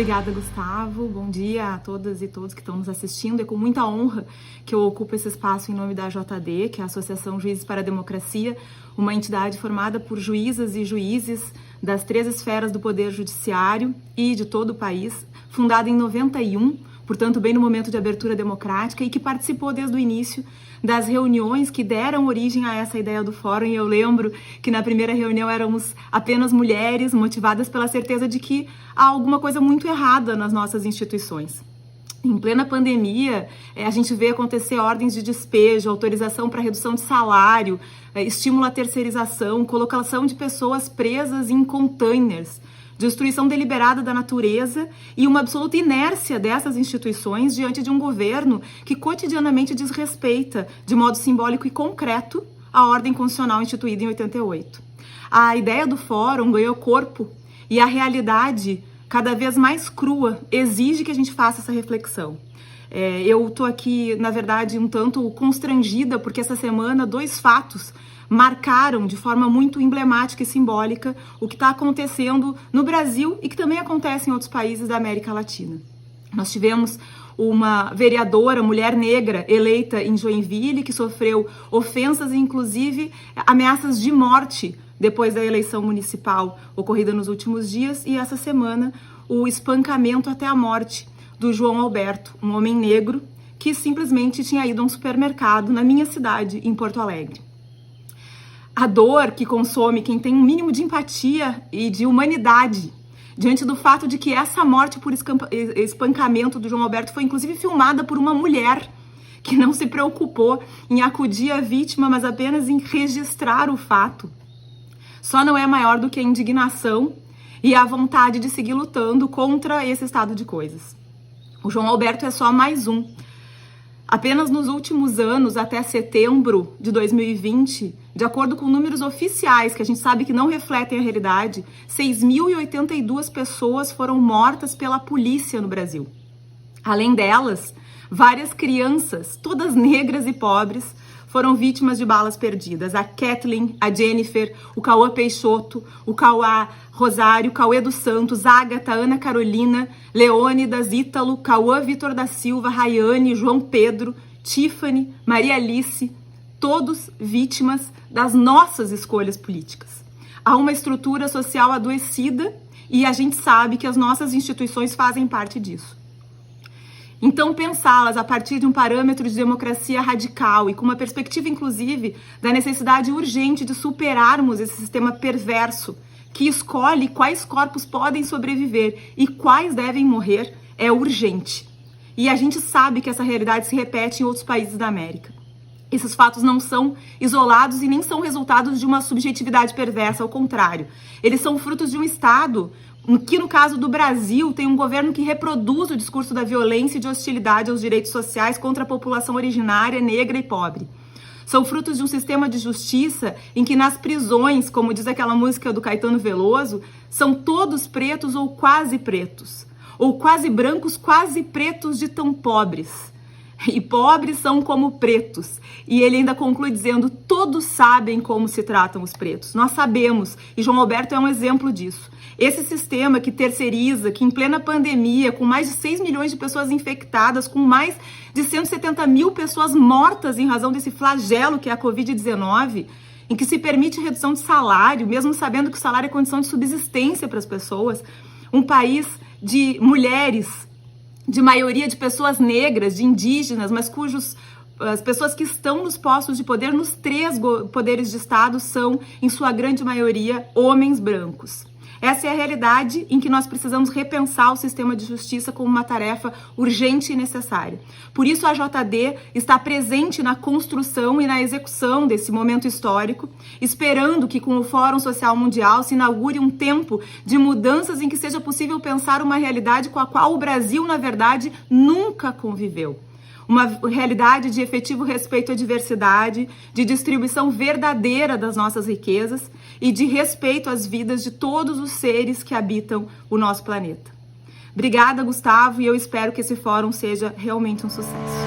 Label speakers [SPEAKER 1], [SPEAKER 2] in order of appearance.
[SPEAKER 1] Obrigada, Gustavo. Bom dia a todas e todos que estão nos assistindo. É com muita honra que eu ocupo esse espaço em nome da AJD, que é a Associação Juízes para a Democracia, uma entidade formada por juízas e juízes das 3 esferas do Poder Judiciário e de todo o país, fundada em 91, portanto, bem no momento de abertura democrática, e que participou desde o início das reuniões que deram origem a essa ideia do fórum. E eu lembro que na primeira reunião éramos apenas mulheres, motivadas pela certeza de que há alguma coisa muito errada nas nossas instituições. Em plena pandemia, a gente vê acontecer ordens de despejo, autorização para redução de salário, estímulo à terceirização, colocação de pessoas presas em containers, destruição deliberada da natureza e uma absoluta inércia dessas instituições diante de um governo que cotidianamente desrespeita, de modo simbólico e concreto, a ordem constitucional instituída em 88. A ideia do fórum ganhou corpo e a realidade, cada vez mais crua, exige que a gente faça essa reflexão. Eu estou aqui, na verdade, um tanto constrangida, porque essa semana 2 fatos marcaram de forma muito emblemática e simbólica o que está acontecendo no Brasil e que também acontece em outros países da América Latina. Nós tivemos uma vereadora, mulher negra, eleita em Joinville, que sofreu ofensas e, inclusive, ameaças de morte depois da eleição municipal ocorrida nos últimos dias, e essa semana o espancamento até a morte do João Alberto, um homem negro que simplesmente tinha ido a um supermercado na minha cidade, em Porto Alegre. A dor que consome quem tem um mínimo de empatia e de humanidade diante do fato de que essa morte por espancamento do João Alberto foi inclusive filmada por uma mulher que não se preocupou em acudir a vítima, mas apenas em registrar o fato, só não é maior do que a indignação e a vontade de seguir lutando contra esse estado de coisas. O João Alberto é só mais um. Apenas nos últimos anos, até setembro de 2020, de acordo com números oficiais, que a gente sabe que não refletem a realidade, 6.082 pessoas foram mortas pela polícia no Brasil. Além delas, várias crianças, todas negras e pobres, foram vítimas de balas perdidas. A Kathleen, a Jennifer, o Cauã Peixoto, o Cauã Rosário, Cauê dos Santos, Ágata, Ana Carolina, Leônidas, Ítalo, Cauã Vitor da Silva, Rayane, João Pedro, Tiffany, Maria Alice, todos vítimas das nossas escolhas políticas. Há uma estrutura social adoecida e a gente sabe que as nossas instituições fazem parte disso. Então, pensá-las a partir de um parâmetro de democracia radical e com uma perspectiva, inclusive, da necessidade urgente de superarmos esse sistema perverso que escolhe quais corpos podem sobreviver e quais devem morrer, é urgente. E a gente sabe que essa realidade se repete em outros países da América. Esses fatos não são isolados e nem são resultados de uma subjetividade perversa, ao contrário. Eles são frutos de um Estado que, no caso do Brasil, tem um governo que reproduz o discurso da violência e de hostilidade aos direitos sociais contra a população originária, negra e pobre. São frutos de um sistema de justiça em que nas prisões, como diz aquela música do Caetano Veloso, são todos pretos ou quase pretos, ou quase brancos, quase pretos de tão pobres. E pobres são como pretos. E ele ainda conclui dizendo: todos sabem como se tratam os pretos. Nós sabemos, e João Alberto é um exemplo disso. Esse sistema que terceiriza, que em plena pandemia, com mais de 6 milhões de pessoas infectadas, com mais de 170 mil pessoas mortas em razão desse flagelo que é a Covid-19, em que se permite redução de salário, mesmo sabendo que o salário é condição de subsistência para as pessoas, um país de mulheres, de maioria de pessoas negras, de indígenas, mas as pessoas que estão nos postos de poder, nos 3 poderes de Estado, são, em sua grande maioria, homens brancos. Essa é a realidade em que nós precisamos repensar o sistema de justiça como uma tarefa urgente e necessária. Por isso, a AJD está presente na construção e na execução desse momento histórico, esperando que com o Fórum Social Mundial se inaugure um tempo de mudanças em que seja possível pensar uma realidade com a qual o Brasil, na verdade, nunca conviveu. Uma realidade de efetivo respeito à diversidade, de distribuição verdadeira das nossas riquezas e de respeito às vidas de todos os seres que habitam o nosso planeta. Obrigada, Gustavo, e eu espero que esse fórum seja realmente um sucesso.